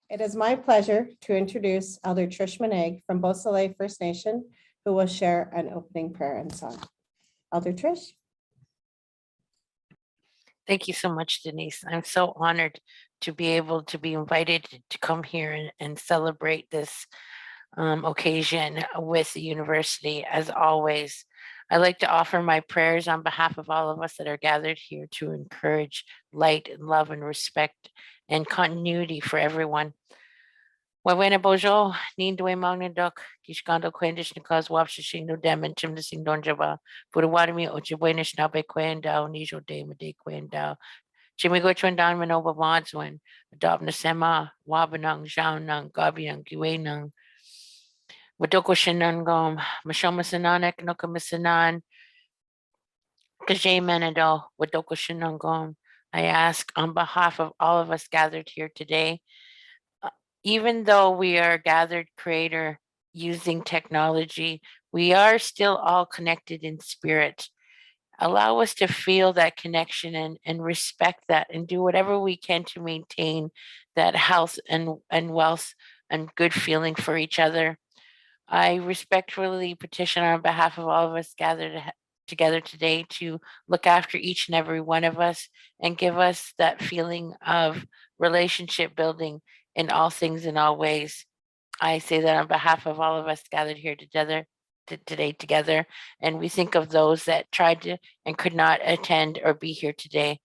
It is my pleasure to introduce Elder Trish Maneg from Beausoleil First Nation, who will share an opening prayer and song. Elder Trish. Thank you so much, Denise. I'm so honored to be able to be invited to come here and celebrate this occasion with the university. As always, I'd like to offer my prayers on behalf of all of us that are gathered here to encourage light and love and respect and continuity for everyone. Wawena bojo, nindwe magnadok, kishkando kwendish nikas wapshishing no damage chim the sing donjava, Pudawadami Ojibwenish nabe kwendao, nijo de made kwendao, Chimigochwan down manova wadswin, adopt nasema, wabanang, jaunang, gabiang, guenang, Wadoko shinangom, Mashoma sananek, nokamisanan, Kaje manado, Wadoko shinangom. I ask on behalf of all of us gathered here today, even though we are gathered creator using technology, we are still all connected in spirit. Allow us to feel that connection and respect that and do whatever we can to maintain that health and wealth and good feeling for each other. I respectfully petition on behalf of all of us gathered together today to look after each and every one of us and give us that feeling of relationship building in all things, in all ways. I say that on behalf of all of us gathered here together today, and we think of those that tried to and could not attend or be here today.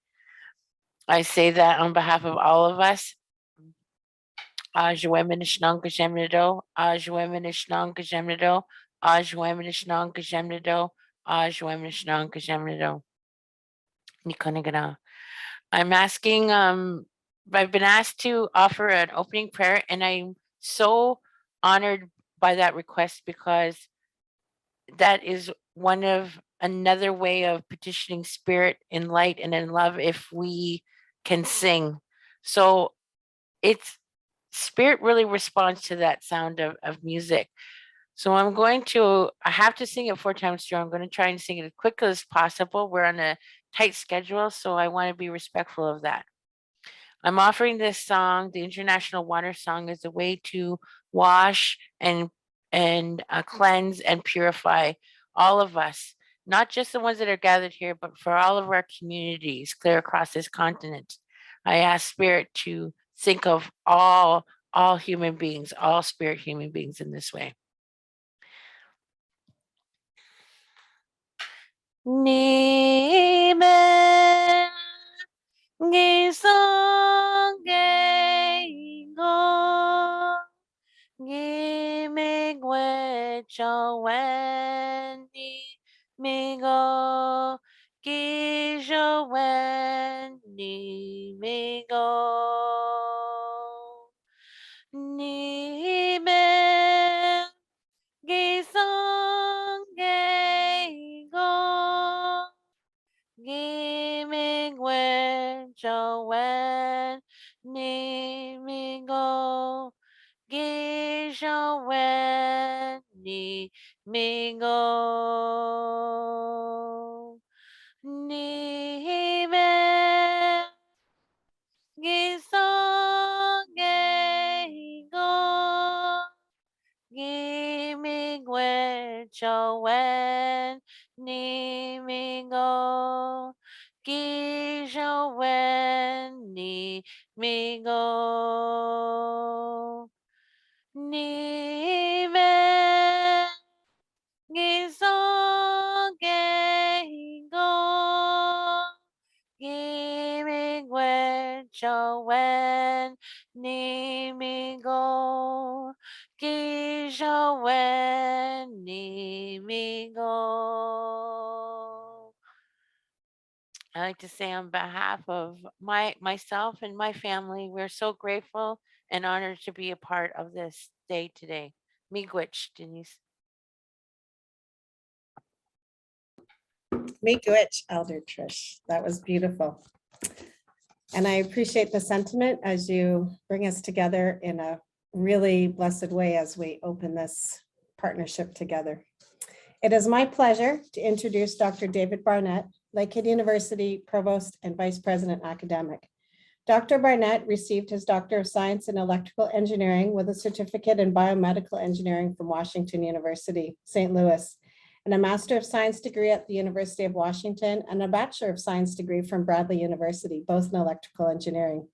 I say that on behalf of all of us. Ajwemenishnang Gajemnido, Ajwemenishnang Gajemnido, Ajwemenishnang Gajemnido, Ajwemenishnang Gajemnido. Nikonigana. I'm asking, I've been asked to offer an opening prayer, and I'm so honored by that request because that is another way of petitioning spirit in light and in love if we can sing. So it's spirit really responds to that sound of music. So I have to sing it 4 times through. I'm going to try and sing it as quickly as possible. We're on a tight schedule, so I want to be respectful of that. I'm offering this song, the International Water Song, as a way to wash and cleanse and purify all of us, not just the ones that are gathered here, but for all of our communities clear across this continent. I ask Spirit to think of all human beings, all spirit human beings in this way. Nime gisongego gimigwechowendi migo gijowendi migo nime gisongego gimigwechowendi migo gijowendi migo nime gisongego gimigwechowendi migo gijowendi migo nime gisongego gimigwechowendi migo gijowendi migo. I like to say on behalf of myself and my family, we're so grateful and honored to be a part of this day today. Miigwech, Denise. Miigwech, Elder Trish. That was beautiful. And I appreciate the sentiment as you bring us together in a really blessed way as we open this partnership together. It is my pleasure to introduce Dr. David Barnett, Lakehead University Provost and Vice President Academic. Dr. Barnett received his Doctor of Science in Electrical Engineering with a certificate in Biomedical Engineering from Washington University, St. Louis, and a Master of Science degree at the University of Washington and a Bachelor of Science degree from Bradley University, both in electrical engineering.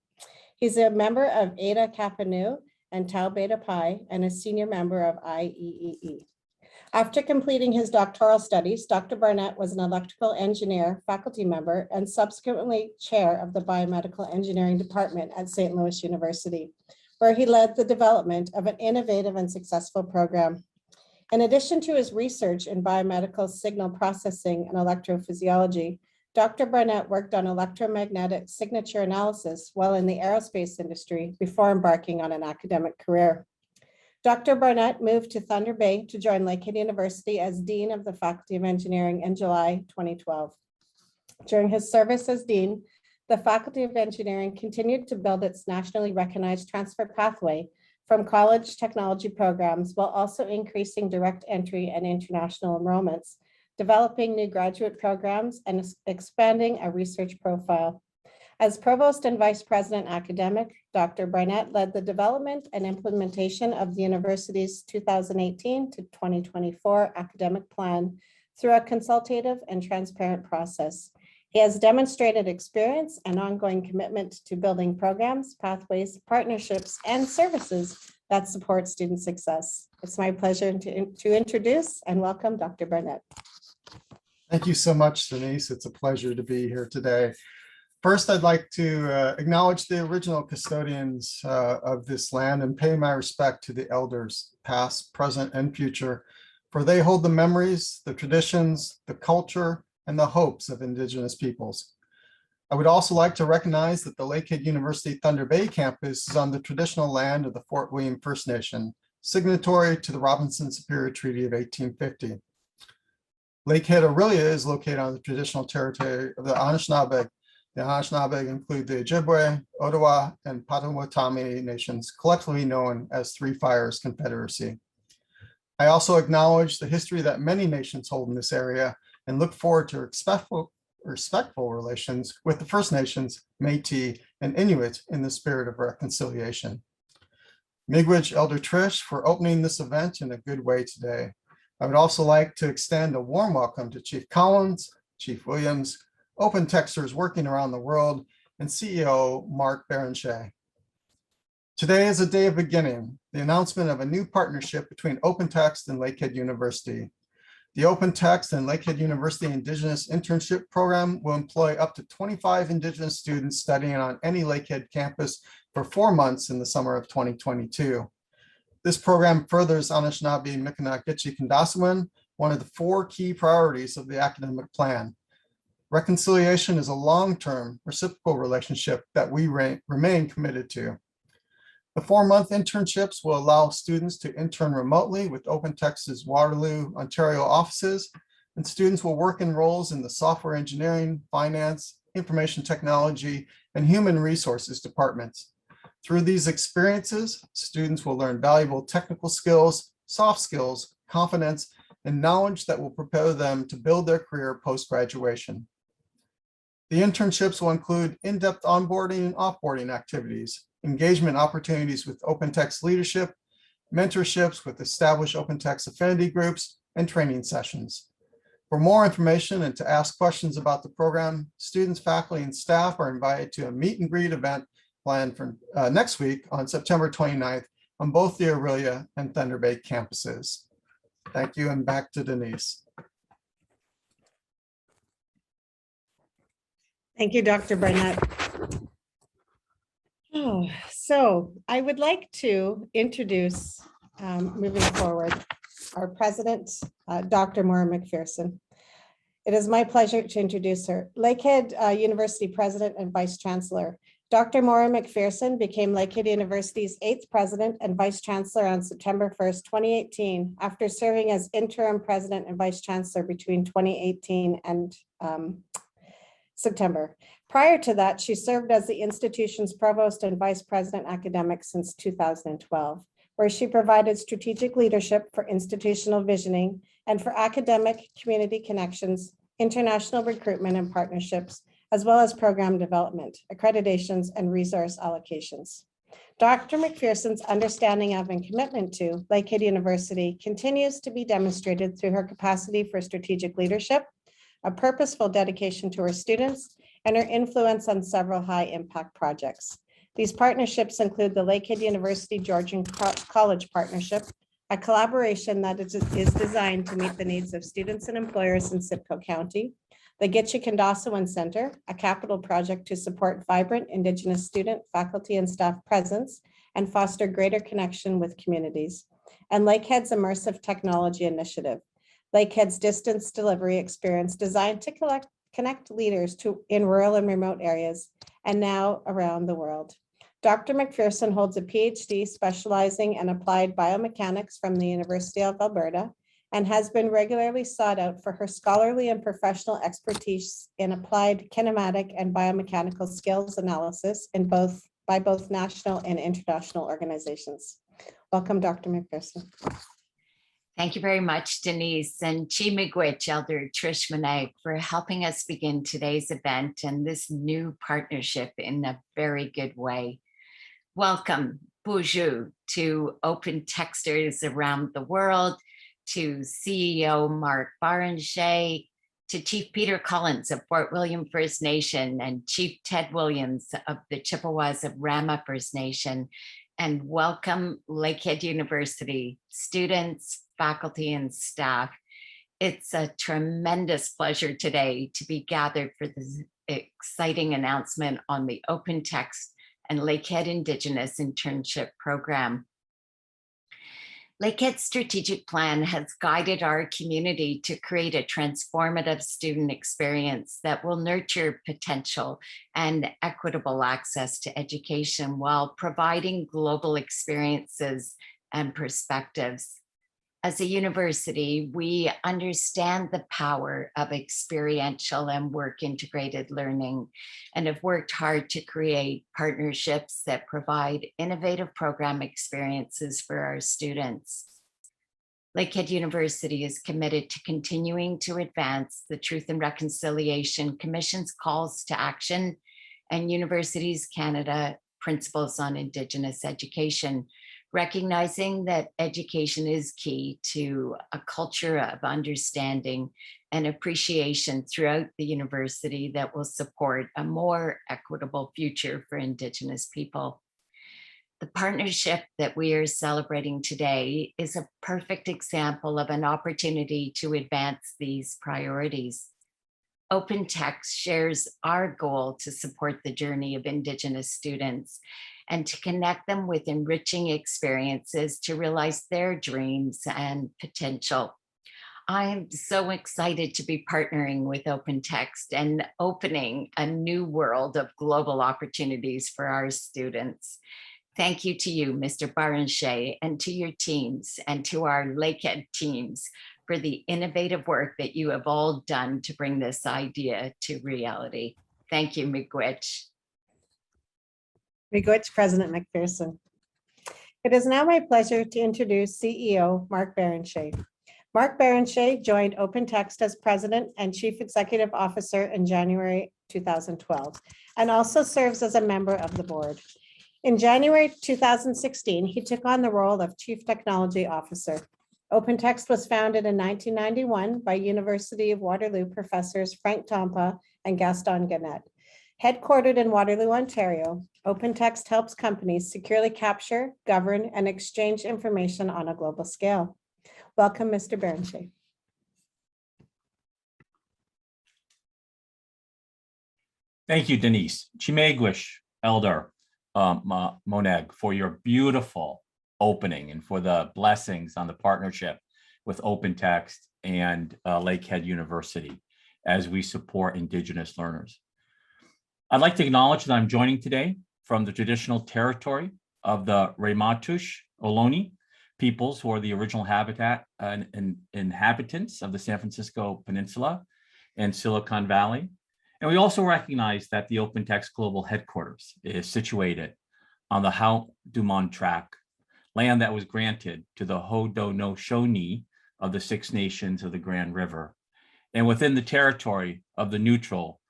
He's a member of Eta Kappa Nu and Tau Beta Pi and a senior member of IEEE. After completing his doctoral studies, Dr. Barnett was an electrical engineer faculty member and subsequently chair of the biomedical engineering department at St. Louis University, where he led the development of an innovative and successful program. In addition to his research in biomedical signal processing and electrophysiology, Dr. Barnett worked on electromagnetic signature analysis while in the aerospace industry before embarking on an academic career. Dr. Barnett moved to Thunder Bay to join Lakehead University as Dean of the Faculty of Engineering in July 2012. During his service as Dean, the Faculty of Engineering continued to build its nationally recognized transfer pathway from college technology programs while also increasing direct entry and international enrollments, developing new graduate programs, and expanding a research profile. As Provost and Vice President Academic, Dr. Barnett led the development and implementation of the university's 2018 to 2024 academic plan through a consultative and transparent process. He has demonstrated experience and ongoing commitment to building programs, pathways, partnerships, and services that support student success. It's my pleasure to introduce and welcome Dr. Barnett. Thank you so much, Denise. It's a pleasure to be here today. First, I'd like to acknowledge the original custodians of this land and pay my respect to the elders, past, present, and future, for they hold the memories, the traditions, the culture, and the hopes of Indigenous peoples. I would also like to recognize that the Lakehead University Thunder Bay campus is on the traditional land of the Fort William First Nation, signatory to the Robinson Superior Treaty of 1850. Lakehead Aurelia is located on the traditional territory of the Anishinaabe. The Anishinaabe include the Ojibwe, Ottawa, and Potawatomi nations, collectively known as Three Fires Confederacy. I also acknowledge the history that many nations hold in this area and look forward to respectful relations with the First Nations, Métis, and Inuit in the spirit of reconciliation. Miigwech Elder Trish for opening this event in a good way today. I would also like to extend a warm welcome to Chief Collins, Chief Williams, OpenTexters working around the world, and CEO Mark Berenshade. Today is a day of beginning, the announcement of a new partnership between OpenText and Lakehead University. The OpenText and Lakehead University Indigenous Internship program will employ up to 25 Indigenous students studying on any Lakehead campus for 4 months in the summer of 2022. This program furthers Anishinaabe Mi'kmaq Kindaswin, one of the 4 key priorities of the academic plan. Reconciliation is a long-term reciprocal relationship that we remain committed to. The 4-month internships will allow students to intern remotely with OpenText's Waterloo, Ontario offices, and students will work in roles in the software engineering, finance, information technology, and human resources departments. Through these experiences, students will learn valuable technical skills, soft skills, confidence, and knowledge that will prepare them to build their career post-graduation. The internships will include in-depth onboarding and offboarding activities, engagement opportunities with OpenText leadership, mentorships with established OpenText affinity groups, and training sessions. For more information and to ask questions about the program, students, faculty, and staff are invited to a meet and greet event planned for next week on September 29th on both the Aurelia and Thunder Bay campuses. Thank you, and back to Denise. Thank you, Dr. Barnett. So I would like to introduce, moving forward, our president, Dr. Maura McPherson. It is my pleasure to introduce her. Lakehead University President and Vice Chancellor. Dr. Maura McPherson became Lakehead University's 8th President and Vice Chancellor on September 1st, 2018, after serving as interim President and Vice Chancellor between 2018 and September. Prior to that, she served as the institution's Provost and Vice President Academic since 2012, where she provided strategic leadership for institutional visioning and for academic community connections, international recruitment and partnerships, as well as program development, accreditations, and resource allocations. Dr. McPherson's understanding of and commitment to Lakehead University continues to be demonstrated through her capacity for strategic leadership, a purposeful dedication to her students, and her influence on several high-impact projects. These partnerships include the Lakehead University Georgian College Partnership, a collaboration that is designed to meet the needs of students and employers in Simcoe County, the Gitche-Kendassewan Center, a capital project to support vibrant Indigenous student, faculty, and staff presence and foster greater connection with communities, and Lakehead's Immersive Technology Initiative, Lakehead's distance delivery experience designed to connect leaders in rural and remote areas, and now around the world. Dr. McPherson holds a PhD specializing in applied biomechanics from the University of Alberta and has been regularly sought out for her scholarly and professional expertise in applied kinematic and biomechanical skills analysis by both national and international organizations. Welcome, Dr. McPherson. Thank you very much, Denise, and Chi Miigwech, Elder Trish Manag, for helping us begin today's event and this new partnership in a very good way. Welcome, Bonjour, to Open Texters around the world, to CEO Mark Berenshade, to Chief Peter Collins of Fort William First Nation, and Chief Ted Williams of the Chippewas of Rama First Nation, and welcome Lakehead University students, faculty, and staff. It's a tremendous pleasure today to be gathered for this exciting announcement on the OpenText and Lakehead Indigenous Internship Program. Lakehead's strategic plan has guided our community to create a transformative student experience that will nurture potential and equitable access to education while providing global experiences and perspectives. As a university, we understand the power of experiential and work-integrated learning and have worked hard to create partnerships that provide innovative program experiences for our students. Lakehead University is committed to continuing to advance the Truth and Reconciliation Commission's calls to action and Universities Canada principles on Indigenous education, recognizing that education is key to a culture of understanding and appreciation throughout the university that will support a more equitable future for Indigenous people. The partnership that we are celebrating today is a perfect example of an opportunity to advance these priorities. OpenText shares our goal to support the journey of Indigenous students and to connect them with enriching experiences to realize their dreams and potential. I'm so excited to be partnering with OpenText and opening a new world of global opportunities for our students. Thank you to you, Mr. Berenshade, and to your teams and to our Lakehead teams for the innovative work that you have all done to bring this idea to reality. Thank you, Miigwech. Miigwech, President McPherson. It is now my pleasure to introduce CEO Mark Berenshade. Mark Berenshade joined OpenText as President and Chief Executive Officer in January 2012, and also serves as a member of the board. In January 2016, he took on the role of Chief Technology Officer. OpenText was founded in 1991 by University of Waterloo professors Frank Tompa and Gaston Gannett. Headquartered in Waterloo, Ontario, OpenText helps companies securely capture, govern, and exchange information on a global scale. Welcome, Mr. Berenshade. Thank you, Denise. Chi Miigwech, Elder Moneg, for your beautiful opening and for the blessings on the partnership with OpenText and Lakehead University as we support Indigenous learners. I'd like to acknowledge that I'm joining today from the traditional territory of the Ramaytush Ohlone peoples, who are the original habitat and inhabitants of the San Francisco Peninsula and Silicon Valley. And we also recognize that the OpenText Global Headquarters is situated on the Haut-du-Monde Tract, land that was granted to the Haudenosaunee of the Six Nations of the Grand River, and within the territory of the neutral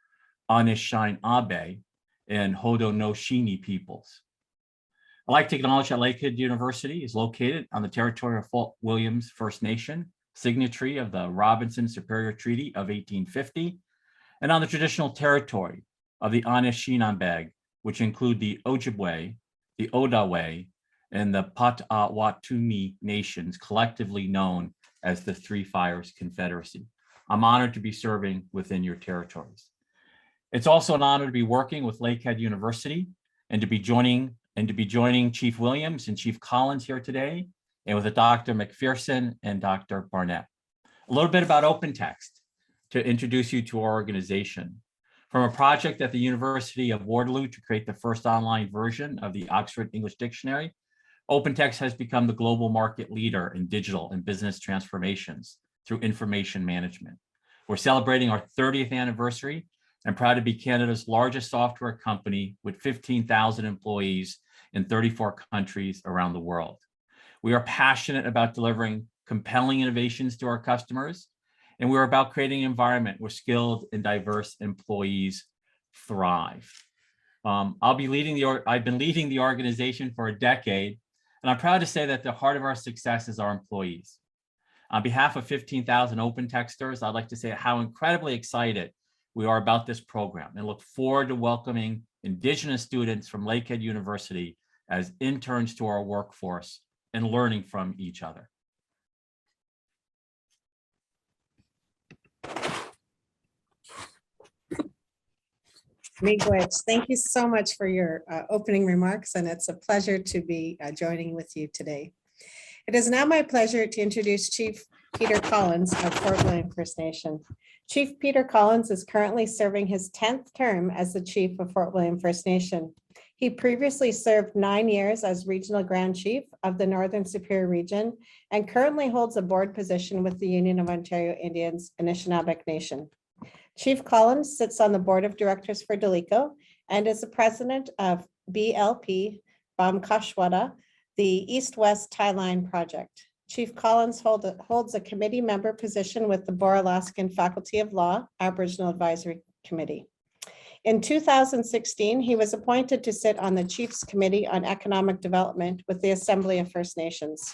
Anishinaabe, and Haudenosaunee peoples. I'd like to acknowledge that Lakehead University is located on the territory of Fort Williams First Nation, signatory of the Robinson Superior Treaty of 1850, and on the traditional territory of the Anishinaabe, which include the Ojibwe, the Odawa, and the Potawatomi nations, collectively known as the Three Fires Confederacy. I'm honored to be serving within your territories. It's also an honor to be working with Lakehead University and to be joining Chief Williams and Chief Collins here today, and with Dr. McPherson and Dr. Barnett. A little bit about OpenText to introduce you to our organization. From a project at the University of Waterloo to create the first online version of the Oxford English Dictionary, OpenText has become the global market leader in digital and business transformations through information management. We're celebrating our 30th anniversary and proud to be Canada's largest software company with 15,000 employees in 34 countries around the world. We are passionate about delivering compelling innovations to our customers, and we're about creating an environment where skilled and diverse employees thrive. I've been leading the organization for a decade, and I'm proud to say that the heart of our success is our employees. On behalf of 15,000 OpenTexters, I'd like to say how incredibly excited we are about this program and look forward to welcoming Indigenous students from Lakehead University as interns to our workforce and learning from each other. Miigwech, thank you so much for your opening remarks, and it's a pleasure to be joining with you today. It is now my pleasure to introduce Chief Peter Collins of Fort William First Nation. Chief Peter Collins is currently serving his 10th term as the Chief of Fort William First Nation. He previously served 9 years as Regional Grand Chief of the Northern Superior Region and currently holds a board position with the Union of Ontario Indians Anishinaabe Nation. Chief Collins sits on the board of directors for Dalico and is the president of BLP Bamkashwada, the East-West Tie Line Project. Chief Collins holds a committee member position with the Boralaskan Faculty of Law Aboriginal Advisory Committee. In 2016, he was appointed to sit on the Chiefs Committee on Economic Development with the Assembly of First Nations.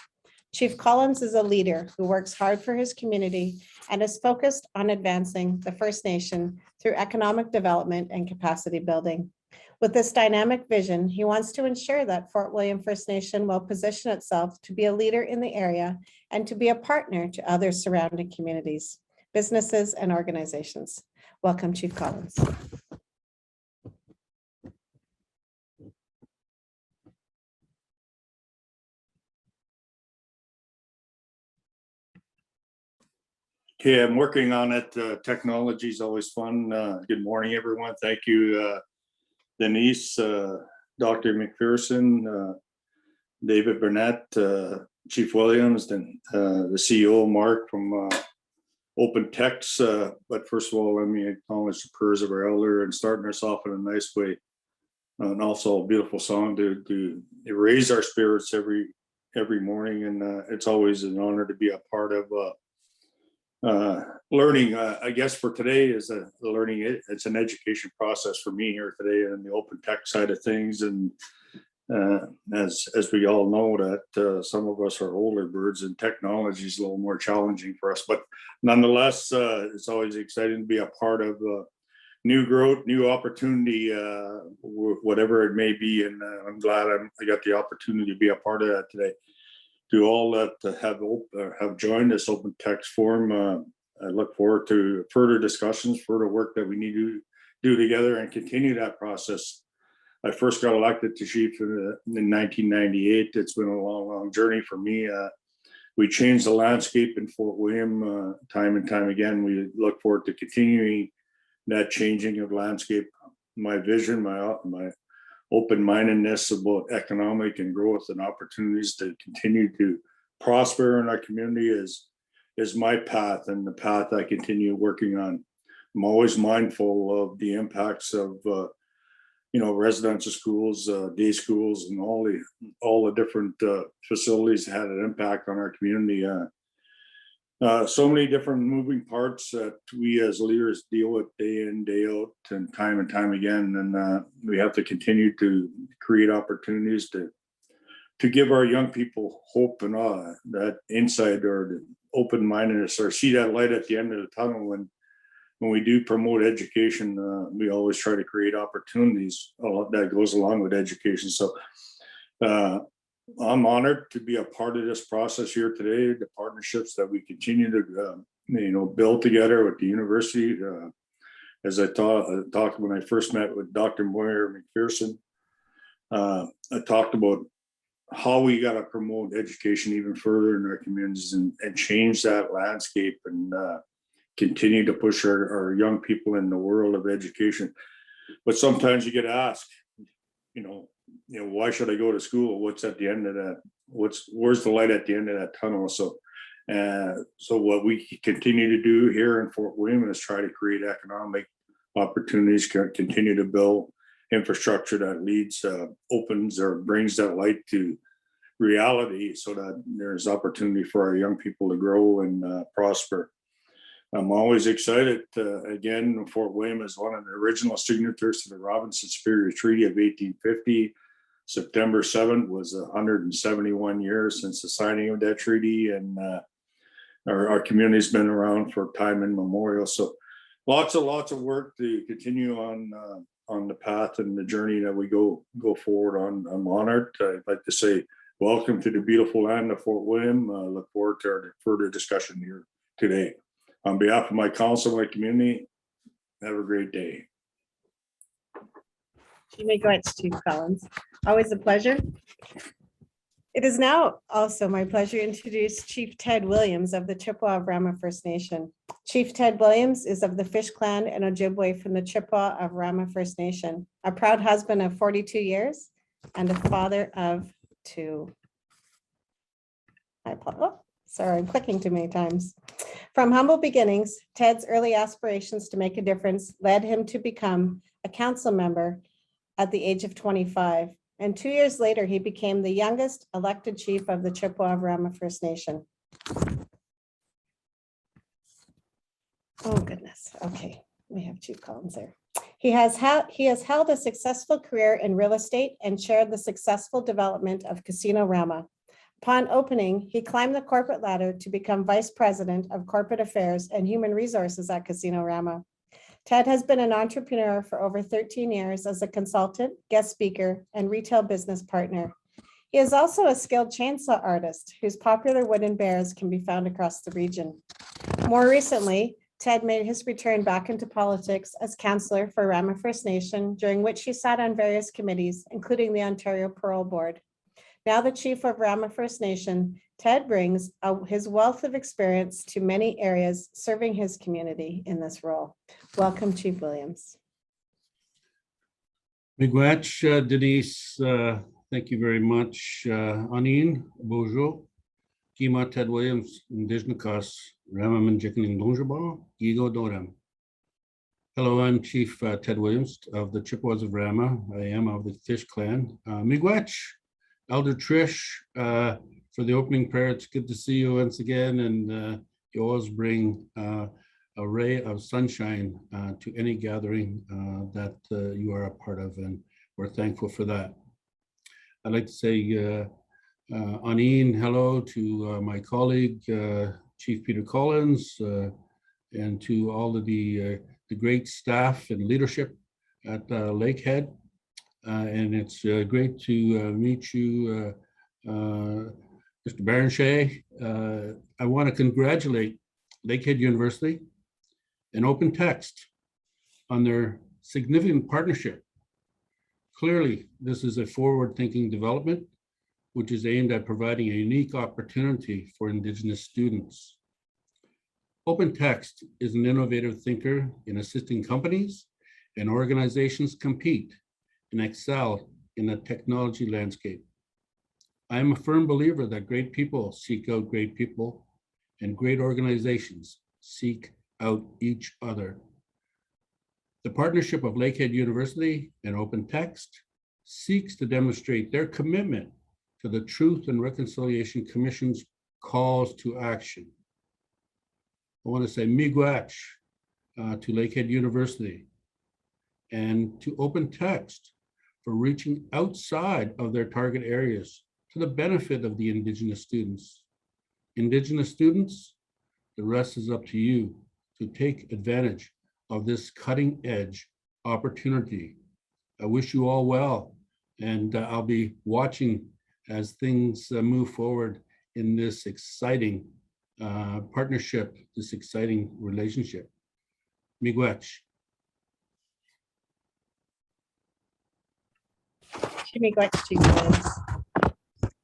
Chief Collins is a leader who works hard for his community and is focused on advancing the First Nation through economic development and capacity building. With this dynamic vision, he wants to ensure that Fort William First Nation will position itself to be a leader in the area and to be a partner to other surrounding communities, businesses, and organizations. Welcome, Chief Collins. Okay, I'm working on it. Technology is always fun. Good morning, everyone. Thank you, Denise, Dr. McPherson, David Burnett, Chief Williams, and the CEO, Mark from OpenText. But first of all, let me acknowledge the prayers of our elder and starting us off in a nice way. And also a beautiful song to raise our spirits every morning. And it's always an honor to be a part of learning. I guess for today is a learning. It's an education process for me here today on the OpenText side of things. And as we all know that some of us are older birds and technology is a little more challenging for us, but nonetheless, it's always exciting to be a part of new growth, new opportunity, whatever it may be. And I'm glad I got the opportunity to be a part of that today. To all that have joined this OpenText forum, I look forward to further discussions, further work that we need to do together and continue that process. I first got elected to chief in 1998. It's been a long journey for me. We changed the landscape in Fort William time and time again. We look forward to continuing that changing of landscape. My vision, my open-mindedness about economic and growth and opportunities to continue to prosper in our community is my path and the path I continue working on. I'm always mindful of the impacts of residential schools, day schools, and all the different facilities had an impact on our community. So many different moving parts that we as leaders deal with day in, day out, and time again. And we have to continue to create opportunities to give our young people hope and that insight or open-mindedness, or see that light at the end of the tunnel. When we do promote education, we always try to create opportunities that goes along with education. So I'm honored to be a part of this process here today, the partnerships that we continue to build together with the university. As I talked when I first met with Dr. Moyer McPherson, I talked about how we got to promote education even further in our communities and change that landscape and continue to push our young people in the world of education. But sometimes you get asked, why should I go to school? What's at the end of that? Where's the light at the end of that tunnel? So what we continue to do here in Fort William is try to create economic opportunities, continue to build infrastructure that opens or brings that light to reality, so that there's opportunity for our young people to grow and prosper. I'm always excited. Again, Fort William is one of the original signatories to the Robinson Superior Treaty of 1850. September 7th was 171 years since the signing of that treaty, and our community's been around for time immemorial. So lots of work to continue on the path and the journey that we go forward on. I'm honored. I'd like to say welcome to the beautiful land of Fort William. Look forward to our further discussion here today. On behalf of my council, my community, have a great day. You may go ahead, Chief Collins. Always a pleasure. It is now also my pleasure to introduce Chief Ted Williams of the Chippewa of Rama First Nation. Chief Ted Williams is of the Fish Clan and Ojibwe from the Chippewa of Rama First Nation, a proud husband of 42 years and a father of 2. Sorry, I'm clicking too many times. From humble beginnings, Ted's early aspirations to make a difference led him to become a council member at the age of 25. And 2 years later, he became the youngest elected chief of the Chippewa of Rama First Nation. Oh, goodness. Okay, we have Chief Collins there. He has held a successful career in real estate and chaired the successful development of Casino Rama. Upon opening, he climbed the corporate ladder to become Vice President of Corporate Affairs and Human Resources at Casino Rama. Ted has been an entrepreneur for over 13 years as a consultant, guest speaker, and retail business partner. He is also a skilled chainsaw artist whose popular wooden bears can be found across the region. More recently, Ted made his return back into politics as councillor for Rama First Nation, during which he sat on various committees, including the Ontario Parole Board. Now the chief of Rama First Nation, Ted brings his wealth of experience to many areas, serving his community in this role. Welcome, Chief Williams. Miigwech, Denise, thank you very much. Anin, bonjour. Kima Ted Williams, Indigenous Ramamanjikin Donjaba, Gigo Dorem. Hello, I'm Chief Ted Williams of the Chippewas of Rama. I am of the Fish Clan. Miigwech, Elder Trish, for the opening prayer. It's good to see you once again, and you always bring a ray of sunshine to any gathering that you are a part of, and we're thankful for that. I'd like to say Anin, hello to my colleague, Chief Peter Collins, and to all of the great staff and leadership at Lakehead. And it's great to meet you, Mr. Berenshade. I want to congratulate Lakehead University and OpenText on their significant partnership. Clearly, this is a forward-thinking development, which is aimed at providing a unique opportunity for Indigenous students. OpenText is an innovative thinker in assisting companies and organizations compete and excel in the technology landscape. I am a firm believer that great people seek out great people, and great organizations seek out each other. The partnership of Lakehead University and OpenText seeks to demonstrate their commitment to the Truth and Reconciliation Commission's calls to action. I want to say miigwech to Lakehead University and to OpenText for reaching outside of their target areas to the benefit of the Indigenous students. Indigenous students, the rest is up to you to take advantage of this cutting edge opportunity. I wish you all well, and I'll be watching as things move forward in this exciting partnership, this exciting relationship. Miigwech.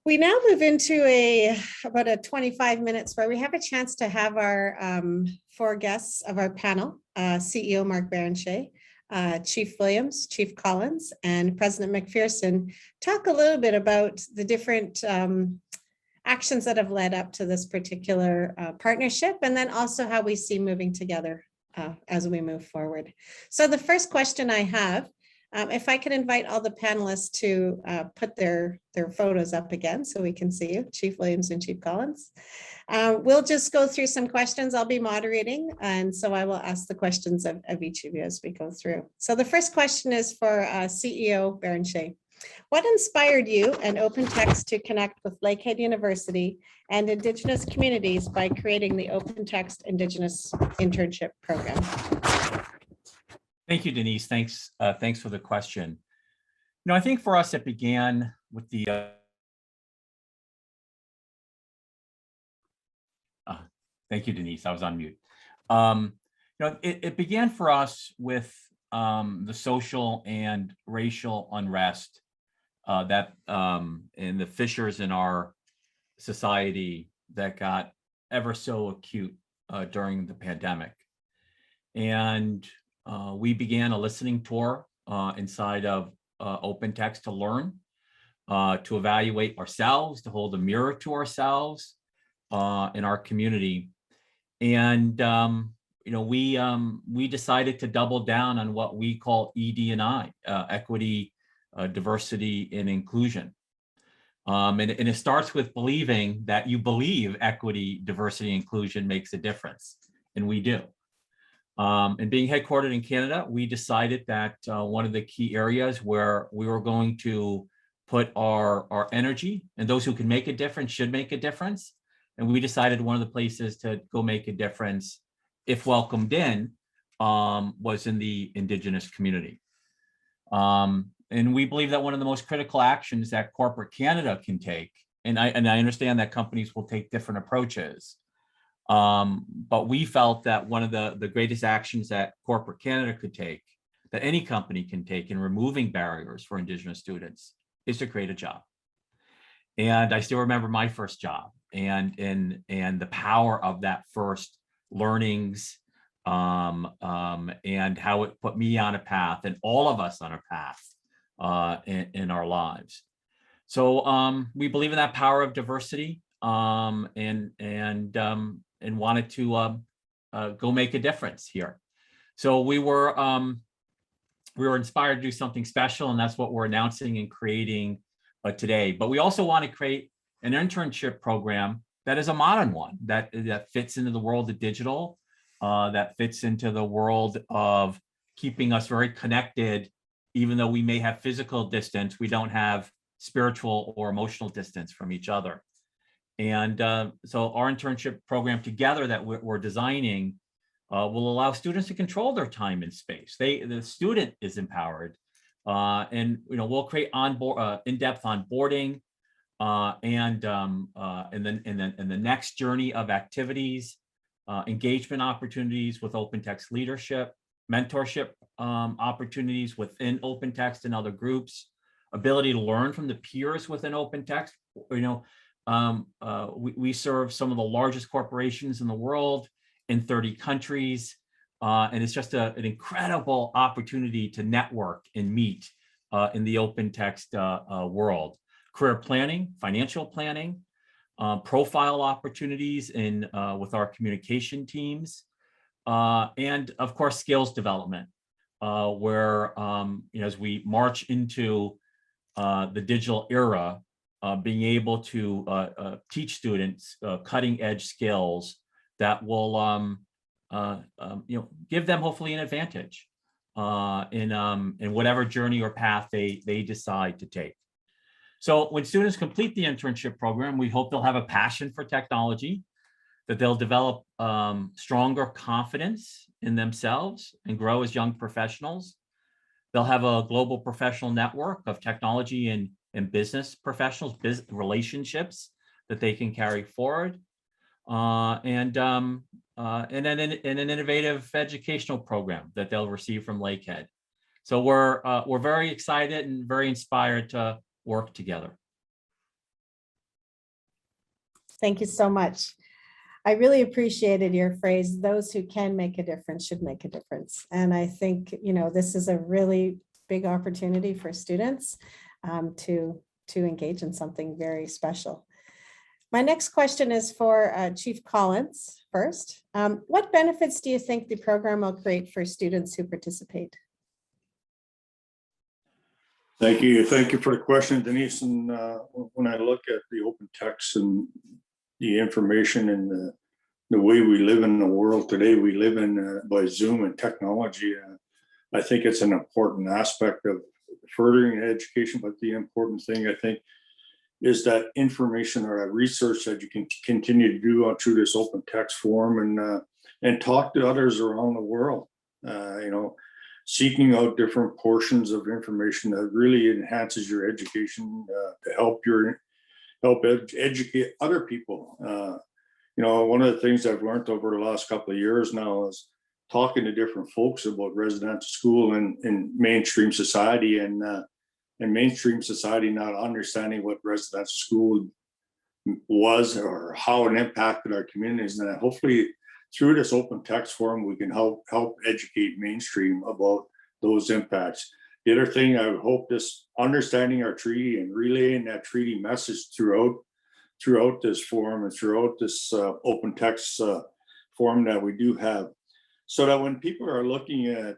We now move into about a 25 minutes where we have a chance to have our four guests of our panel, CEO Mark Berenshade, Chief Williams, Chief Collins, and President McPherson, talk a little bit about the different actions that have led up to this particular partnership, and then also how we see moving together as we move forward. So the first question I have, if I could invite all the panelists to put their photos up again so we can see you, Chief Williams and Chief Collins. We'll just go through some questions. I'll be moderating, and so I will ask the questions of each of you as we go through. So the first question is for CEO Berenshade. What inspired you and OpenText to connect with Lakehead University and Indigenous communities by creating the OpenText Indigenous Internship Program? Thank you, Denise. Thanks for the question. I think for us, it began with the thank you, Denise. I was on mute. It began for us with the social and racial unrest that and the fissures in our society that got ever so acute during the pandemic. And we began a listening tour inside of OpenText to learn, to evaluate ourselves, to hold a mirror to ourselves in our community. And we decided to double down on what we call ED&I, equity, diversity, and inclusion. And it starts with believing that you believe equity, diversity, inclusion makes a difference, and we do. And being headquartered in Canada, we decided that one of the key areas where we were going to put our energy, and those who can make a difference should make a difference. And we decided one of the places to go make a difference, if welcomed in, was in the Indigenous community. And we believe that one of the most critical actions that corporate Canada can take, and I understand that companies will take different approaches, but we felt that one of the greatest actions that corporate Canada could take, that any company can take in removing barriers for Indigenous students, is to create a job. And I still remember my first job and the power of that first learnings and how it put me on a path and all of us on a path in our lives. So we believe in that power of diversity and wanted to go make a difference here. So we were inspired to do something special, and that's what we're announcing and creating today. But we also want to create an internship program that is a modern one, that fits into the world of digital, that fits into the world of keeping us very connected. Even though we may have physical distance, we don't have spiritual or emotional distance from each other. And so our internship program together that we're designing will allow students to control their time and space. The student is empowered, and we'll create in-depth onboarding and the next journey of activities, engagement opportunities with OpenText leadership, mentorship opportunities within OpenText and other groups, ability to learn from the peers within OpenText. We serve some of the largest corporations in the world in 30 countries. And it's just an incredible opportunity to network and meet in the OpenText world. Career planning, financial planning, profile opportunities with our communication teams, and of course, skills development, where as we march into the digital era, being able to teach students cutting edge skills that will give them hopefully an advantage in whatever journey or path they decide to take. So when students complete the internship program, we hope they'll have a passion for technology, that they'll develop stronger confidence in themselves and grow as young professionals. They'll have a global professional network of technology and business professionals, relationships that they can carry forward, and then an innovative educational program that they'll receive from Lakehead. So we're very excited and very inspired to work together. Thank you so much. I really appreciated your phrase, those who can make a difference should make a difference. And I think, this is a really big opportunity for students to engage in something very special. My next question is for Chief Collins first. What benefits do you think the program will create for students who participate? Thank you. Thank you for the question, Denise. And when I look at the OpenText and the information and the way we live in the world today, we live in by Zoom and technology. I think it's an important aspect of furthering education, but the important thing I think is that information or that research that you can continue to do on through this OpenText forum and talk to others around the world. Seeking out different portions of information that really enhances your education to help educate other people. One of the things I've learned over the last couple of years now is talking to different folks about residential school and mainstream society, and mainstream society not understanding what residential school was or how it impacted our communities. And hopefully through this OpenText forum, we can help educate mainstream about those impacts. The other thing I would hope is understanding our treaty and relaying that treaty message throughout this forum and throughout this OpenText forum that we do have, so that when people are looking at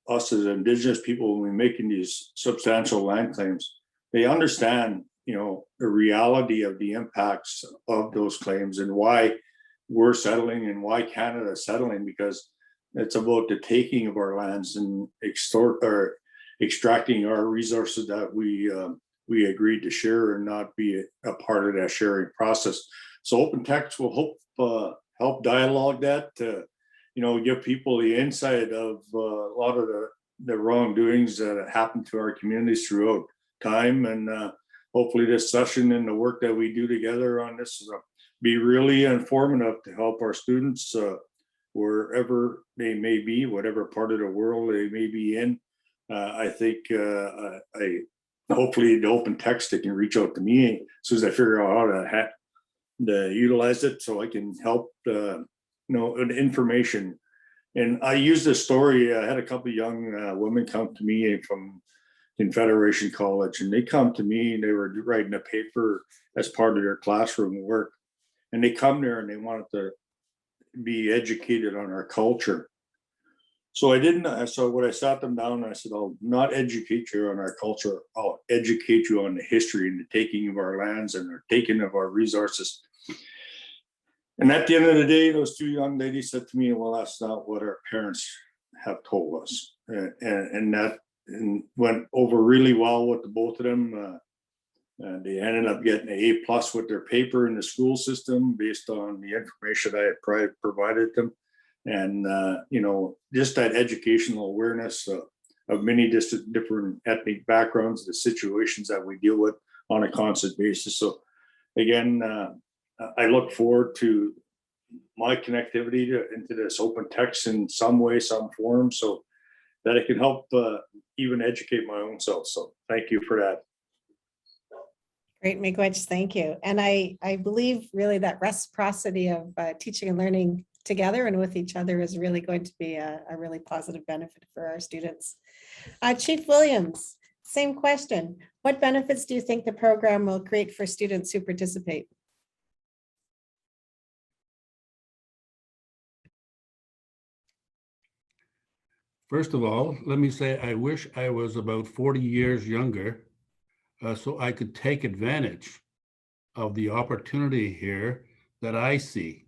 us as Indigenous people, when we're making these substantial land claims, they understand, the reality of the impacts of those claims and why we're settling and why Canada is settling, because it's about the taking of our lands and extracting our resources that we agreed to share and not be a part of that sharing process. So OpenText will help dialogue that to, give people the insight of a lot of the wrongdoings that happened to our communities throughout time. And hopefully this session and the work that we do together on this be really informative to help our students wherever they may be, whatever part of the world they may be in. I think hopefully the OpenText, they can reach out to me as soon as I figure out how to utilize it, so I can help information. And I use this story. I had a couple of young women come to me from Confederation College, and they come to me and they were writing a paper as part of their classroom work. And they come there and they wanted to be educated on our culture. So when I sat them down, I said, I'll not educate you on our culture. I'll educate you on the history and the taking of our lands and the taking of our resources. And at the end of the day, those two young ladies said to me, well, that's not what our parents have told us. And that went over really well with the both of them. They ended up getting an A+ with their paper in the school system based on the information I had provided them. And, just that educational awareness of many different ethnic backgrounds, the situations that we deal with on a constant basis. So again, I look forward to my connectivity into this OpenText in some way, some form, so that it can help even educate my own self. So thank you for that. Great, Miigwech, thank you. And I believe really that reciprocity of teaching and learning together and with each other is really going to be a really positive benefit for our students. Chief Williams, same question. What benefits do you think the program will create for students who participate? First of all, let me say I wish I was about 40 years younger so I could take advantage of the opportunity here that I see.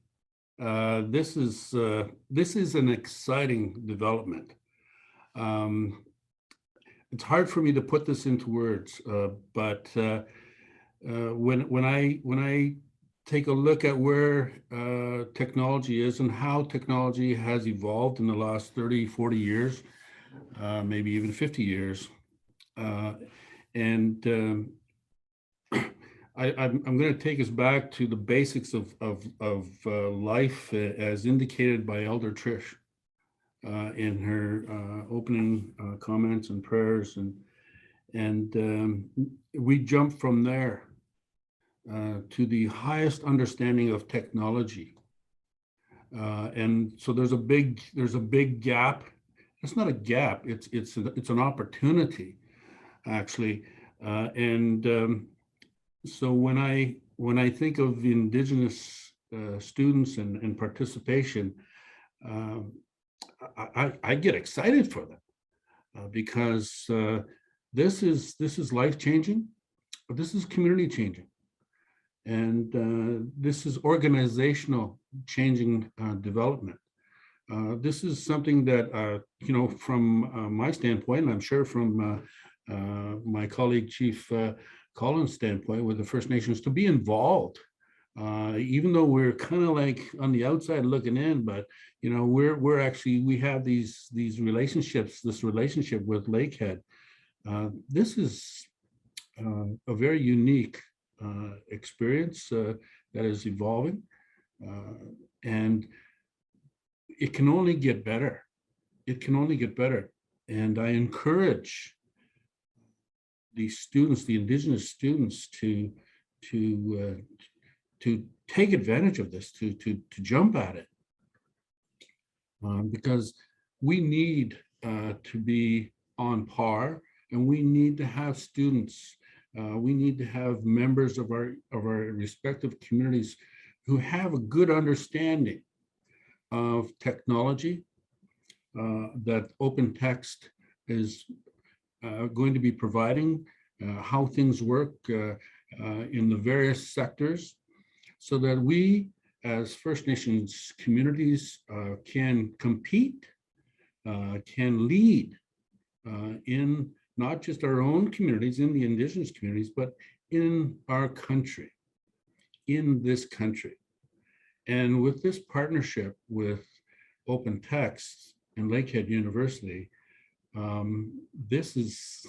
This is an exciting development. It's hard for me to put this into words, but when I take a look at where technology is and how technology has evolved in the last 30, 40 years, maybe even 50 years, and I'm going to take us back to the basics of life as indicated by Elder Trish in her opening comments and prayers, and we jump from there to the highest understanding of technology, and so there's a big gap. It's not a gap. It's an opportunity, actually, and so when I think of Indigenous students and participation, I get excited for them because this is life changing, this is community changing, and this is organizational changing development. This is something that from my standpoint, and I'm sure from my colleague Chief Collins' standpoint with the First Nations, to be involved, even though we're kind of like on the outside looking in, but we have these relationships, this relationship with Lakehead. This is a very unique experience that is evolving, and it can only get better. It can only get better, and I encourage the students, the Indigenous students, to take advantage of this, to jump at it, because we need to be on par, and we need to have students. We need to have members of our respective communities who have a good understanding of technology that OpenText is going to be providing, how things work in the various sectors, so that we as First Nations communities can compete, can lead in not just our own communities, in the Indigenous communities, but in our country, in this country. And with this partnership with OpenText and Lakehead University, this is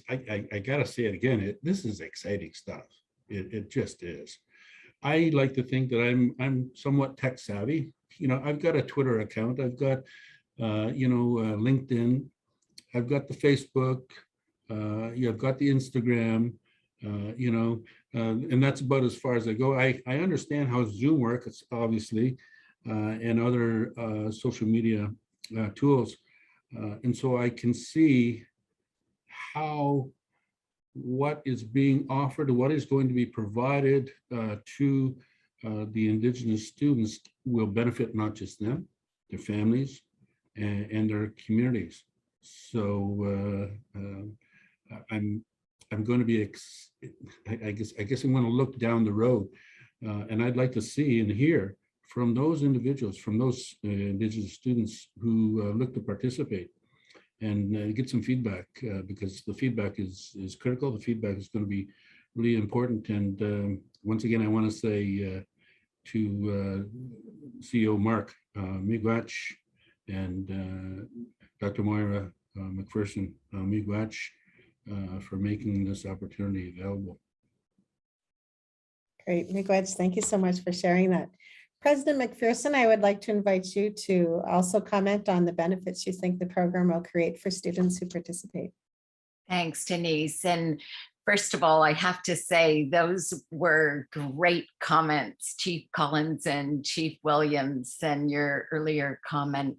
I gotta say it again, this is exciting stuff. It just is. I like to think that I'm somewhat tech savvy. I've got a Twitter account, I've got LinkedIn, I've got the Facebook, I've got the Instagram, and that's about as far as I go. I understand how Zoom works, obviously, and other social media tools. And so I can see how what is being offered, what is going to be provided to the Indigenous students will benefit not just them, their families, and their communities. So I'm going to be, I guess I'm going to look down the road, and I'd like to see and hear from those individuals, from those Indigenous students who look to participate, and get some feedback, because the feedback is critical. The feedback is going to be really important. And once again, I want to say to CEO Mark Miigwech and Dr. Moira McPherson Miigwech for making this opportunity available. Great, Miigwech, thank you so much for sharing that. President McPherson, I would like to invite you to also comment on the benefits you think the program will create for students who participate. Thanks, Denise. And first of all, I have to say those were great comments, Chief Collins and Chief Williams, and your earlier comment,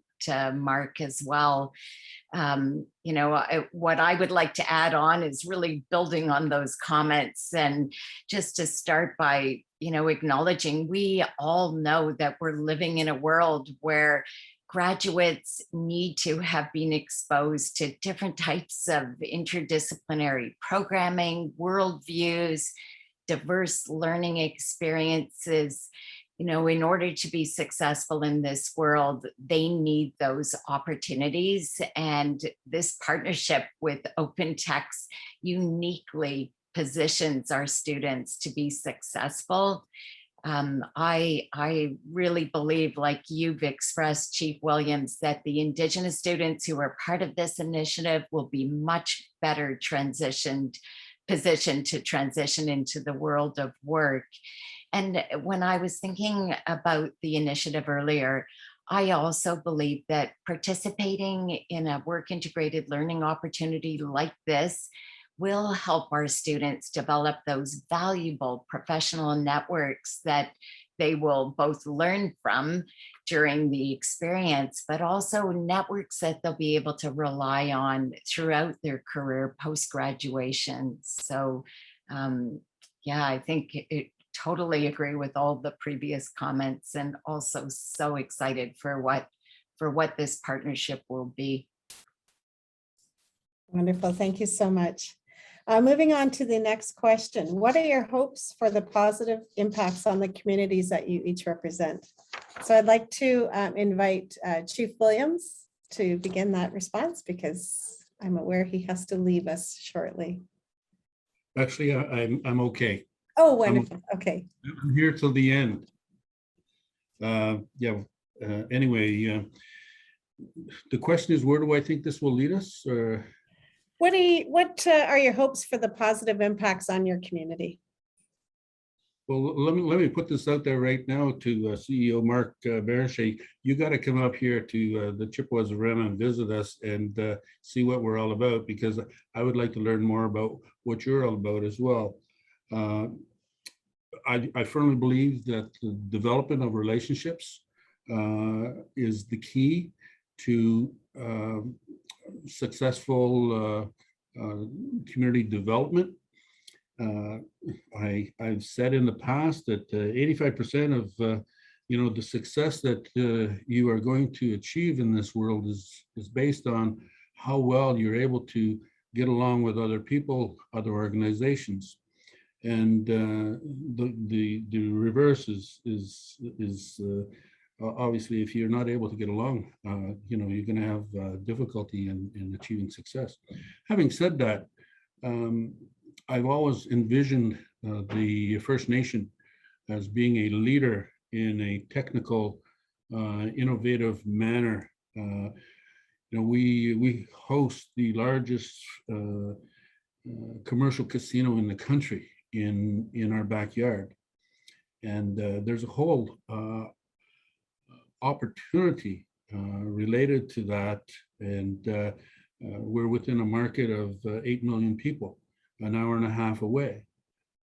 Mark, as well. What I would like to add on is really building on those comments, and just to start by acknowledging, we all know that we're living in a world where graduates need to have been exposed to different types of interdisciplinary programming, worldviews, diverse learning experiences. in order to be successful in this world, they need those opportunities. And this partnership with OpenText uniquely positions our students to be successful. I really believe, like you've expressed, Chief Williams, that the Indigenous students who are part of this initiative will be much better positioned to transition into the world of work. And when I was thinking about the initiative earlier, I also believe that participating in a work integrated learning opportunity like this will help our students develop those valuable professional networks that they will both learn from during the experience, but also networks that they'll be able to rely on throughout their career post-graduation. So yeah, I think it totally agree with all the previous comments, and also so excited for what this partnership will be. Wonderful. Thank you so much. Moving on to the next question. What are your hopes for the positive impacts on the communities that you each represent? So I'd like to invite Chief Williams to begin that response, because I'm aware he has to leave us shortly. Actually, I'm okay. Oh, wonderful. Okay. I'm here till the end. Anyway, the question is, where do I think this will lead us? What are your hopes for the positive impacts on your community? Well, let me put this out there right now to CEO Mark Berenshade. You got to come up here to the Chippewas of Rama and visit us and see what we're all about, because I would like to learn more about what you're all about as well. I firmly believe that the development of relationships is the key to successful community development. I've said in the past that 85% of the success that you are going to achieve in this world is based on how well you're able to get along with other people, other organizations. And the reverse is obviously, if you're not able to get along, you're going to have difficulty in achieving success. Having said that, I've always envisioned the First Nation as being a leader in a technical, innovative manner. We host the largest commercial casino in the country in our backyard, and there's a whole opportunity related to that, and we're within a market of 8 million people, an hour and a half away.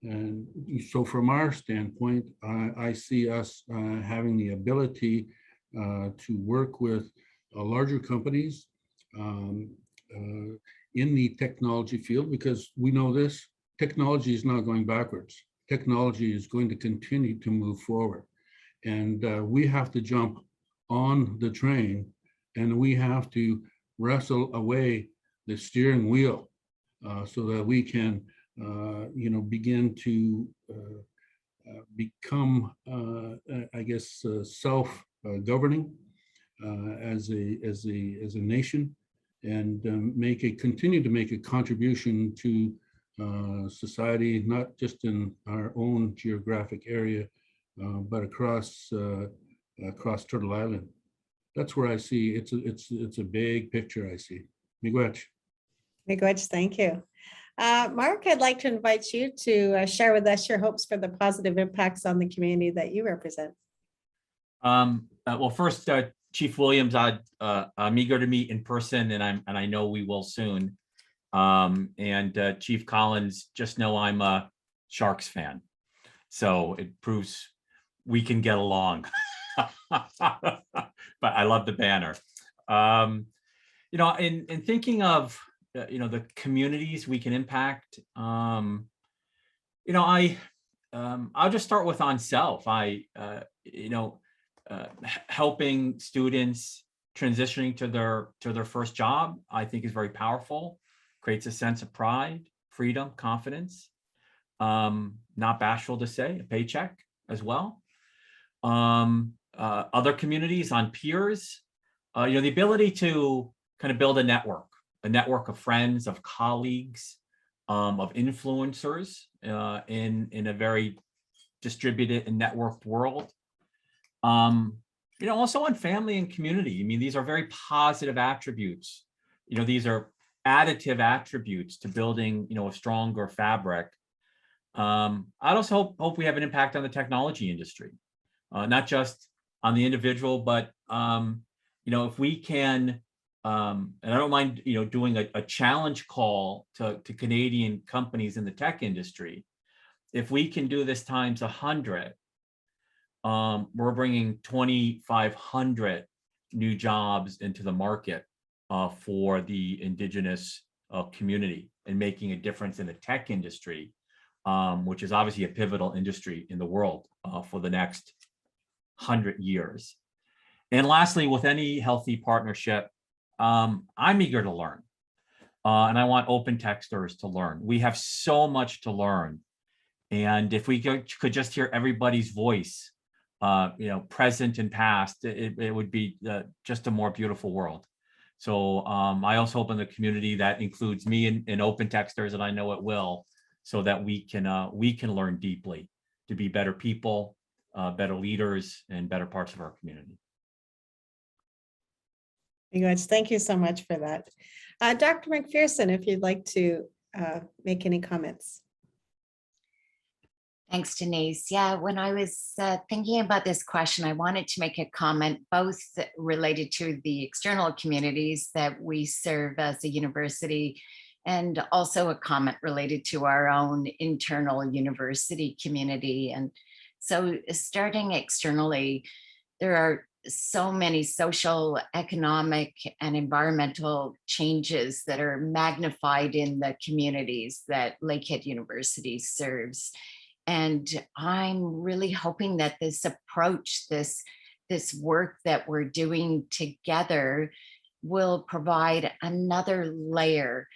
And so from our standpoint, I see us having the ability to work with larger companies in the technology field, because we know this, technology is not going backwards. Technology is going to continue to move forward. And we have to jump on the train, and we have to wrestle away the steering wheel so that we can begin to become, self-governing as a nation, and continue to make a contribution to society, not just in our own geographic area, but across Turtle Island. That's where I see it's a big picture. I see. Miigwech. Miigwech, thank you. Mark, I'd like to invite you to share with us your hopes for the positive impacts on the community that you represent. Well, first, Chief Williams, I'm eager to meet in person, and I know we will soon. And Chief Collins, just know I'm a Sharks fan, so it proves we can get along. But I love the banner. In thinking of the communities we can impact, I'll just start with on self. Helping students transitioning to their first job, I think, is very powerful. Creates a sense of pride, freedom, confidence. Not bashful to say, a paycheck as well. other communities, on peers, the ability to kind of build a network of friends, of colleagues, of influencers in a very distributed and networked world. Also on family and community. I mean, these are very positive attributes. These are additive attributes to building, a stronger fabric. I also hope we have an impact on the technology industry, not just on the individual, but if we can, and I don't mind, doing a challenge call to Canadian companies in the tech industry. If we can do this times 100, we're bringing 2,500 new jobs into the market for the Indigenous community and making a difference in the tech industry, which is obviously a pivotal industry in the world for the next 100 years. And lastly, with any healthy partnership, I'm eager to learn, and I want OpenTexters to learn. We have so much to learn. And if we could just hear everybody's voice, present and past, it would be just a more beautiful world. So I also hope in the community that includes me and OpenTexters, and I know it will, so that we can learn deeply to be better people, better leaders, and better parts of our community. You guys, thank you so much for that. Dr. McPherson, if you'd like to make any comments. Thanks, Denise. Yeah, when I was thinking about this question, I wanted to make a comment both related to the external communities that we serve as a university, and also a comment related to our own internal university community. And so starting externally, there are so many social, economic, and environmental changes that are magnified in the communities that Lakehead University serves. And I'm really hoping that this approach, this work that we're doing together will provide another layer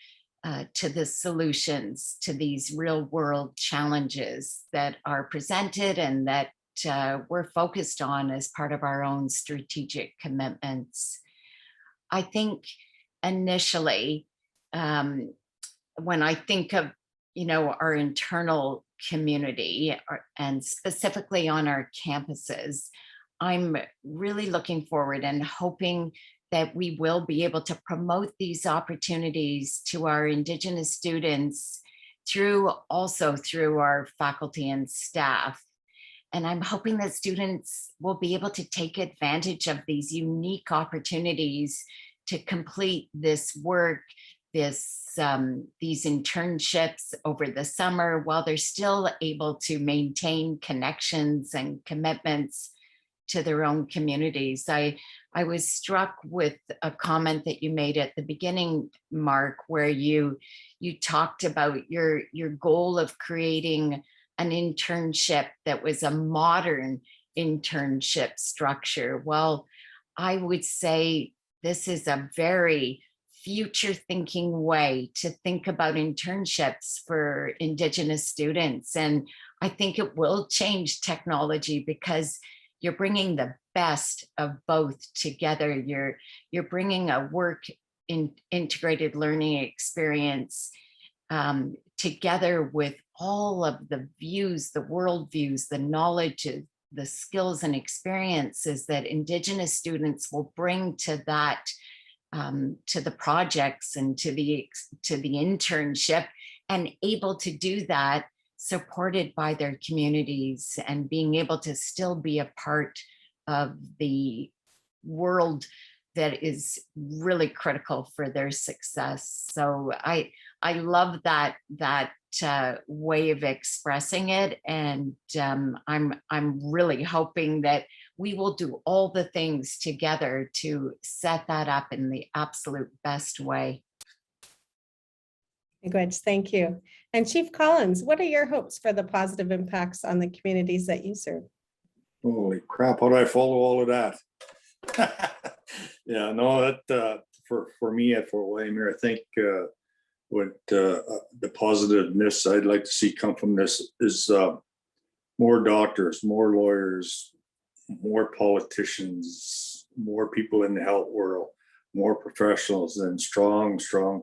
to the solutions to these real world challenges that are presented and that we're focused on as part of our own strategic commitments. I think initially, when I think of, our internal community and specifically on our campuses, I'm really looking forward and hoping that we will be able to promote these opportunities to our Indigenous students through our faculty and staff. And I'm hoping that students will be able to take advantage of these unique opportunities to complete this work, these internships over the summer, while they're still able to maintain connections and commitments to their own communities. I was struck with a comment that you made at the beginning, Mark, where you talked about your goal of creating an internship that was a modern internship structure. Well, I would say this is a very future thinking way to think about internships for Indigenous students. And I think it will change technology because you're bringing the best of both together. You're bringing a work in integrated learning experience together with all of the views, the worldviews, the knowledge, the skills and experiences that Indigenous students will bring to that, to the projects and to the internship, and able to do that supported by their communities and being able to still be a part of the world that is really critical for their success. So I love that way of expressing it, and I'm really hoping that we will do all the things together to set that up in the absolute best way. Good, thank you. And Chief Collins, what are your hopes for the positive impacts on the communities that you serve? Holy crap, how do I follow all of that? Yeah, no, that for me at Fort William here, I think what the positiveness I'd like to see come from this is more doctors, more lawyers, more politicians, more people in the health world, more professionals, and strong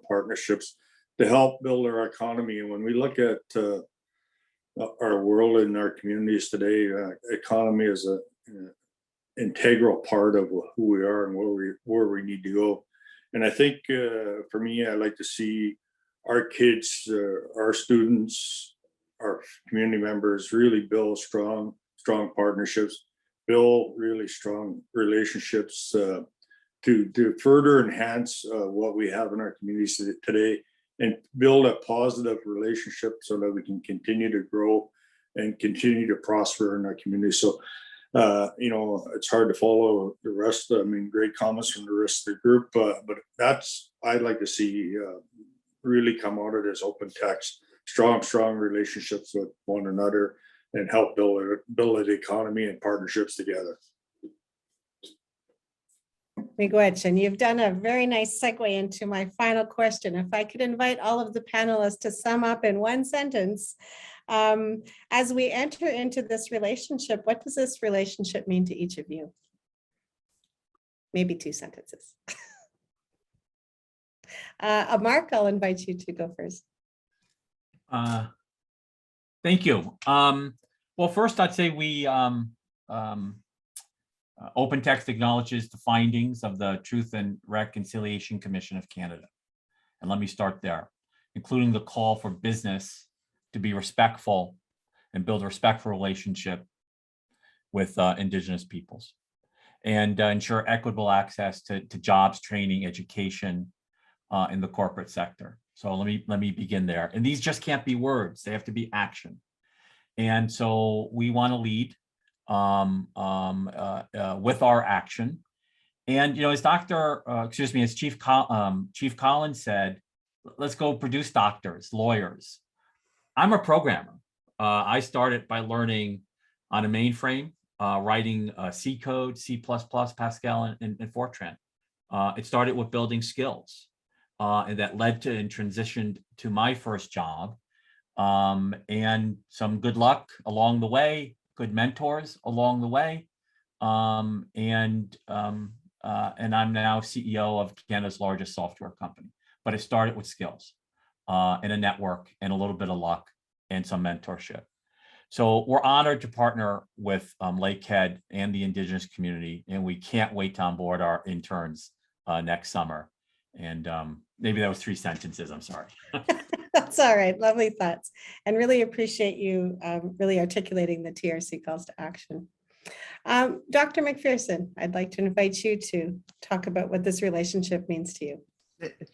partnerships to help build our economy. And when we look at our world and our communities today, economy is a integral part of who we are and where we need to go. And I think for me, I like to see our kids, our students, our community members really build strong partnerships, build really strong relationships to further enhance what we have in our communities today, and build a positive relationship so that we can continue to grow and continue to prosper in our community. So, it's hard to follow the rest. I mean, great comments from the rest of the group, but that's, I'd like to see really come out of this OpenText, strong relationships with one another and help build the economy and partnerships together. Miigwech, and you've done a very nice segue into my final question. If I could invite all of the panelists to sum up in one sentence, as we enter into this relationship, what does this relationship mean to each of you? Maybe 2 sentences. Mark, I'll invite you to go first. Thank you. Well, first I'd say we OpenText acknowledges the findings of the Truth and Reconciliation Commission of Canada. And let me start there, including the call for business to be respectful and build a respectful relationship with Indigenous peoples, and ensure equitable access to jobs, training, education in the corporate sector. So let me begin there. And these just can't be words; they have to be action. And so we want to lead with our action. And as Chief Collins said, let's go produce doctors, lawyers. I'm a programmer. I started by learning on a mainframe, writing C code, C++, Pascal, and Fortran. It started with building skills, and that led to and transitioned to my first job, and some good luck along the way, good mentors along the way, and I'm now CEO of Canada's largest software company. But it started with skills, and a network, and a little bit of luck, and some mentorship. So we're honored to partner with Lakehead and the Indigenous community, and we can't wait to onboard our interns next summer. And maybe that was 3 sentences, I'm sorry. That's all right, lovely thoughts. And really appreciate you really articulating the TRC calls to action. Dr. McPherson, I'd like to invite you to talk about what this relationship means to you.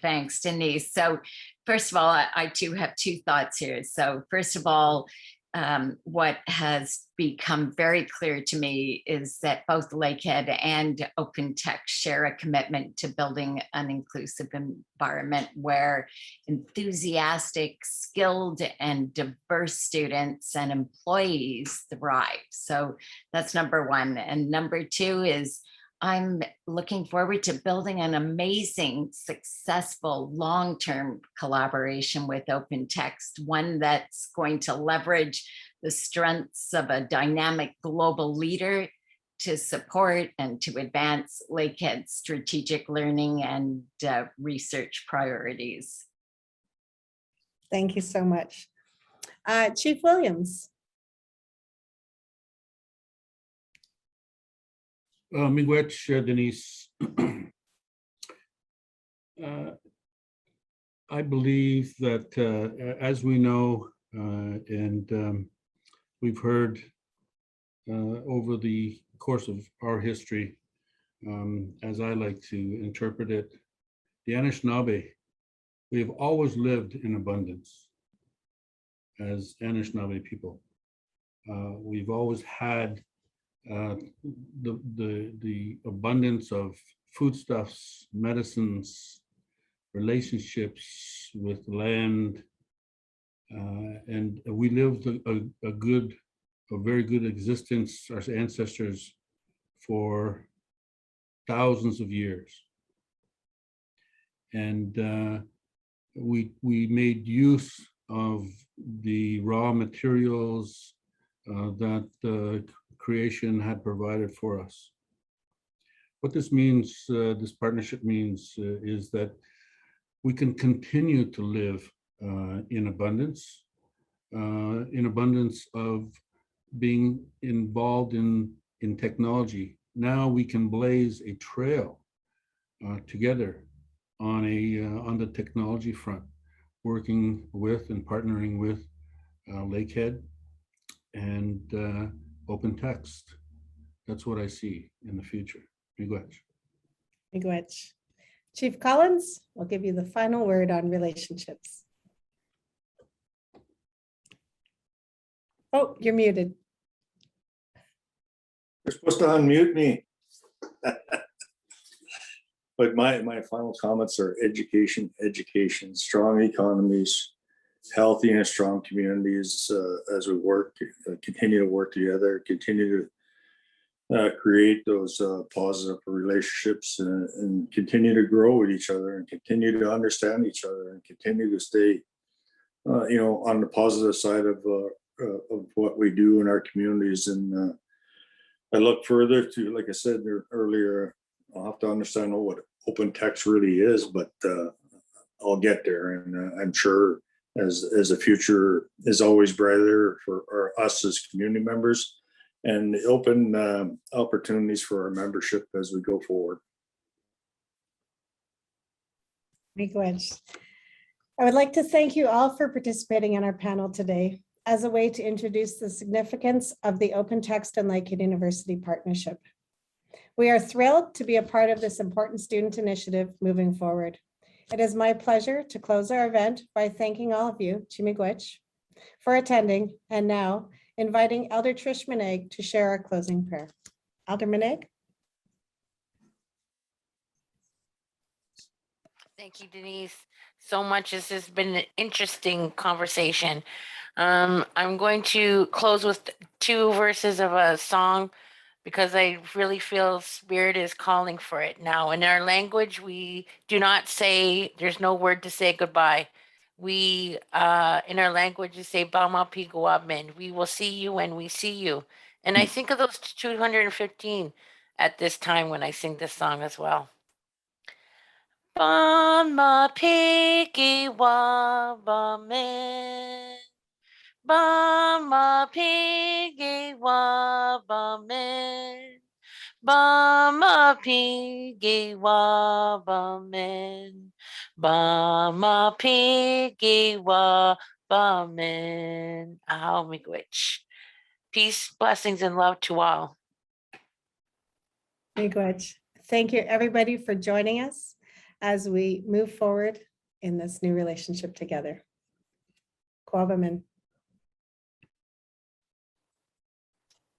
Thanks, Denise. So first of all, I too have 2 thoughts here. So first of all, what has become very clear to me is that both Lakehead and OpenText share a commitment to building an inclusive environment where enthusiastic, skilled, and diverse students and employees thrive. So that's number 1. And number 2 is I'm looking forward to building an amazing, successful, long-term collaboration with OpenText, one that's going to leverage the strengths of a dynamic global leader to support and to advance Lakehead's strategic learning and research priorities. Thank you so much. Chief Williams. Miigwech, Denise. I believe that as we know, and we've heard over the course of our history, as I like to interpret it, the Anishinaabe, we've always lived in abundance as Anishinaabe people. We've always had the abundance of foodstuffs, medicines, relationships with land, and we lived a very good existence, our ancestors, for thousands of years. And we made use of the raw materials that creation had provided for us. What this means, this partnership means, is that we can continue to live in abundance of being involved in technology. Now we can blaze a trail together on the technology front, working with and partnering with Lakehead and OpenText. That's what I see in the future. Miigwech. Miigwech. Chief Collins, I'll give you the final word on relationships. Oh, you're muted. You're supposed to unmute me. But my final comments are education, strong economies, healthy and strong communities as we work, continue to work together, continue to create those positive relationships and continue to grow with each other and continue to understand each other and continue to stay, on the positive side of what we do in our communities. And I look further to, like I said earlier, I'll have to understand what OpenText really is, but I'll get there. And I'm sure as the future is always brighter for us as community members and open opportunities for our membership as we go forward. Miigwech. I would like to thank you all for participating in our panel today as a way to introduce the significance of the OpenText and Lakehead University partnership. We are thrilled to be a part of this important student initiative moving forward. It is my pleasure to close our event by thanking all of you, Miigwech, for attending, and now inviting Elder Trish Monaig to share our closing prayer. Elder Monaig. Thank you, Denise, so much. This has been an interesting conversation. I'm going to close with 2 verses of a song because I really feel Spirit is calling for it now. In our language, we do not say, there's no word to say goodbye. We, in our language, we say, Bama Piguamen, we will see you when we see you. And I think of those 215 at this time when I sing this song as well. Bama Piguamen. Bama Piguamen. Bama Piguamen. Bama Piguamen. Ahow miigwech. Peace, blessings, and love to all. Miigwech. Thank you, everybody, for joining us as we move forward in this new relationship together. Quabamin.